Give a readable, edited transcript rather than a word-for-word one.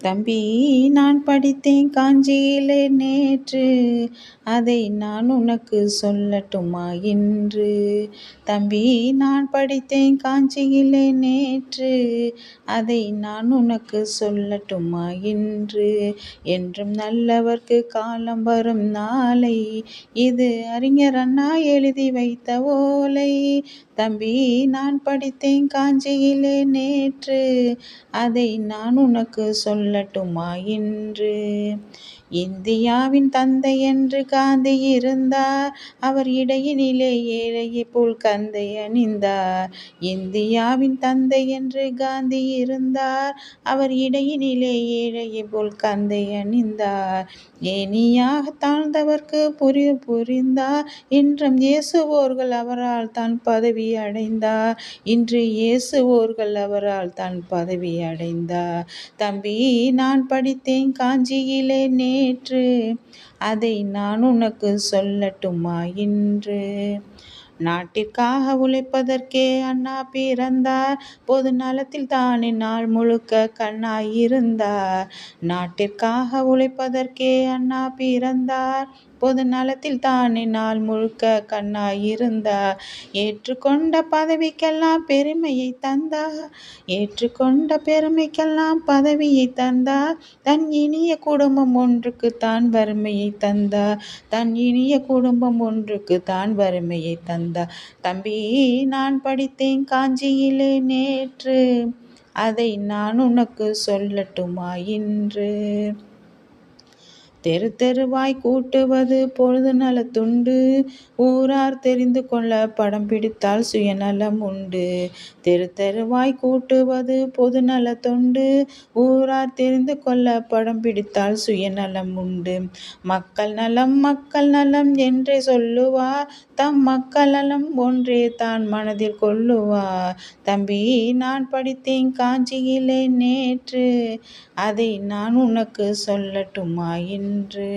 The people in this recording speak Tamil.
தம்பி நான் படித்தேன் காஞ்சியிலே நேற்று, அதை நான் உனக்கு சொல்லட்டுமா இன்று? தம்பி நான் படித்தேன் காஞ்சியிலே நேற்று, அதை நான் உனக்கு சொல்லட்டுமா இன்று? என்றும் நல்லவர்க்கு காலம் வரும் நாளை, இது அறிஞர் அண்ணா எழுதி வைத்த ஓலை. தம்பி நான் படித்தேன் காஞ்சியிலே நேற்று, அதை நான் உனக்கு சொல்லட்டுமா இன்று? இந்தியாவின் தந்தை என்று காந்தி இருந்தார், அவர் இடையினிலே ஏழையை போல் கந்தை அணிந்தார். இந்தியாவின் தந்தை என்று காந்தி இருந்தார், அவர் இடையினிலே ஏழையை போல் கந்தை அணிந்தார். ஏனியாக தாழ்ந்தவர்க்கு புரிந்தார், இன்றும் இயேசுவோர்கள் அவரால் தான் பதவி அடைந்தார். இன்று இயேசுவோர்கள் அவரால் தான் பதவி அடைந்தார். தம்பி நான் படித்தேன் காஞ்சியிலே நேற்று, அதை நான் உனக்கு சொல்லட்டுமா இன்று? நாட்டிற்காக உழைப்பதற்கே அண்ணா பிறந்தார், பொது நலத்தில் தானே நாள் முழுக்க கண்ணாயிருந்தார். நாட்டிற்காக உழைப்பதற்கே அண்ணா பிறந்தார், பொது நலத்தில் தானே நாள் முழுக்க கண்ணாயிருந்தார். ஏற்றுக்கொண்ட பதவிக்கெல்லாம் பெருமையை தந்தார், ஏற்றுக்கொண்ட பெருமைக்கெல்லாம் பதவியை தந்தார். தன் இனிய குடும்பம் ஒன்றுக்கு தான் வறுமையை தந்தார், தன் இனிய குடும்பம் ஒன்றுக்கு தான் வறுமையை தந்தார். தம்பி நான் படித்தேன் காஞ்சியிலே நேற்று, அதை நான் உனக்கு சொல்லட்டுமா இன்று? தெரு தெருவாய் கூட்டுவது பொழுது நலத்துண்டு, ஊரார் தெரிந்து கொள்ள படம் பிடித்தால் சுயநலம் உண்டு. தெரு தெருவாய் கூட்டுவது பொது நலத்துண்டு, ஊரார் தெரிந்து கொள்ள படம் பிடித்தால் சுயநலம் உண்டு. மக்கள் நலம் என்றே சொல்லுவார், தம் மக்கள் நலம் ஒன்றே தான் மனதில் கொள்ளுவார். தம்பி நான் படித்தேன் காஞ்சியிலே நேற்று, அதை நான் உனக்கு சொல்லட்டுமா இன்று?